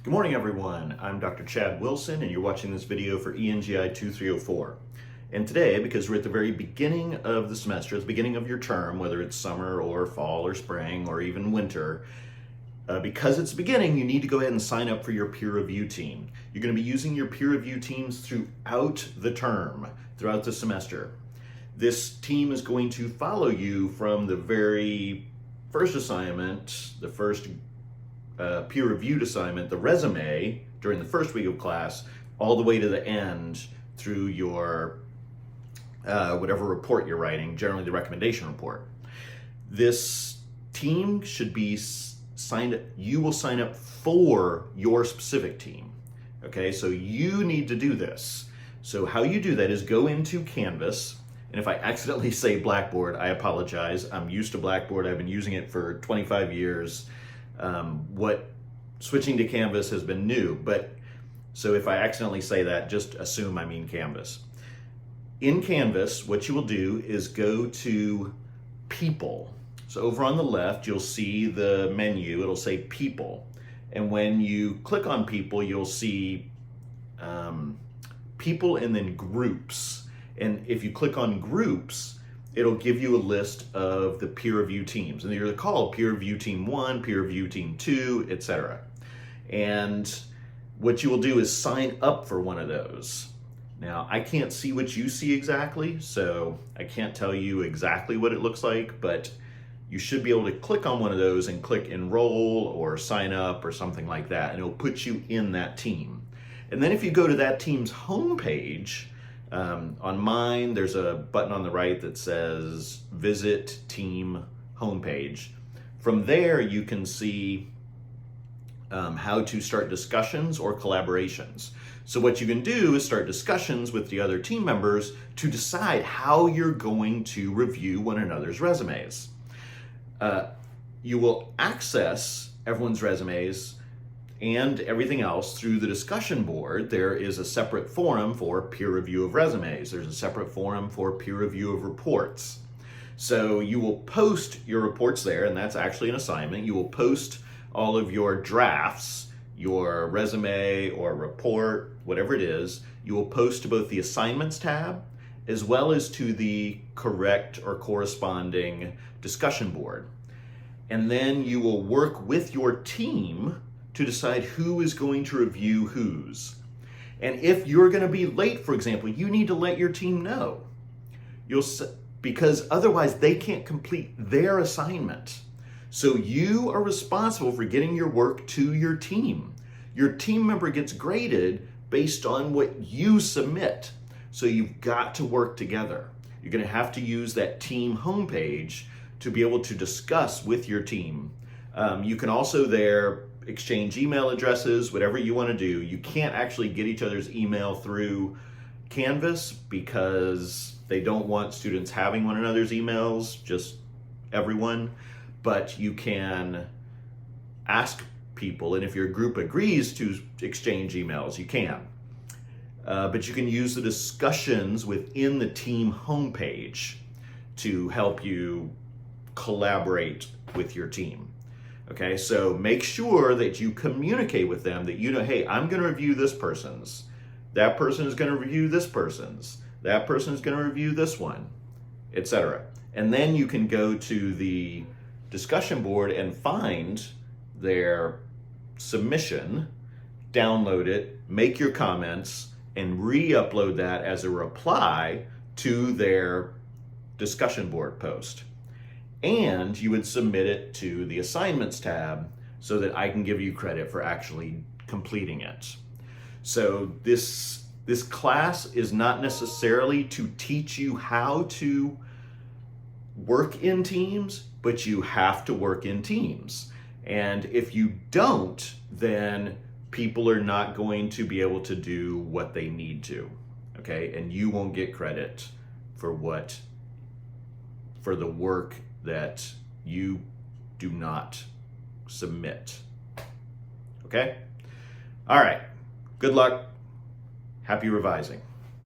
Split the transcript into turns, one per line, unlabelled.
Good morning, everyone. I'm Dr. Chad Wilson, and you're watching this video for ENGI 2304. And today, because we're at the very beginning of the semester, at the beginning of your term, whether it's summer or fall or spring or even winter, because it's the beginning, you need to go ahead and sign up for your peer review team. You're going to be using your peer review teams throughout the term, throughout the semester. This team is going to follow you from the very first assignment, the first peer-reviewed assignment, the resume, during the first week of class, all the way to the end through your whatever report you're writing, generally the recommendation report. This team should be you will sign up for your specific team. Okay, so you need to do this. So how you do that is go into Canvas, and if I accidentally say Blackboard, I apologize. I'm used to Blackboard. I've been using it for 25 years. Switching to Canvas has been new, so if I accidentally say that, just assume I mean Canvas. In Canvas, what you will do is go to People. So over on the left, you'll see the menu. It'll say People. And when you click on People, you'll see People and then Groups. And if you click on Groups, it'll give you a list of the peer review teams. And they're called peer review team 1, peer review team 2, etc. And what you will do is sign up for one of those. Now, I can't see what you see exactly, so I can't tell you exactly what it looks like, but you should be able to click on one of those and click enroll or sign up or something like that, and it'll put you in that team. And then if you go to that team's homepage, on mine, there's a button on the right that says Visit Team Homepage. From there, you can see how to start discussions or collaborations. So what you can do is start discussions with the other team members to decide how you're going to review one another's resumes. You will access everyone's resumes and everything else through the discussion board. There is a separate forum for peer review of resumes. There's a separate forum for peer review of reports. So you will post your reports there, and that's actually an assignment. You will post all of your drafts, your resume or report, whatever it is. You will post to both the assignments tab as well as to the correct or corresponding discussion board. And then you will work with your team to decide who is going to review whose. And if you're going to be late, for example, you need to let your team know. Because otherwise they can't complete their assignment. So you are responsible for getting your work to your team. Your team member gets graded based on what you submit. So you've got to work together. You're going to have to use that team homepage to be able to discuss with your team. You can also there exchange email addresses, whatever you want to do. You can't actually get each other's email through Canvas because they don't want students having one another's emails, just everyone. But you can ask people, and if your group agrees to exchange emails, you can. But you can use the discussions within the team homepage to help you collaborate with your team. Okay, so make sure that you communicate with them that you know, hey, I'm going to review this person's. That person is going to review this person's. That person is going to review this one, etc. And then you can go to the discussion board and find their submission, download it, make your comments, and re-upload that as a reply to their discussion board post. And you would submit it to the assignments tab so that I can give you credit for actually completing it. So this class is not necessarily to teach you how to work in teams, but you have to work in teams. And if you don't, then people are not going to be able to do what they need to, okay? And you won't get credit for the work that you do not submit. Okay? All right. Good luck. Happy revising.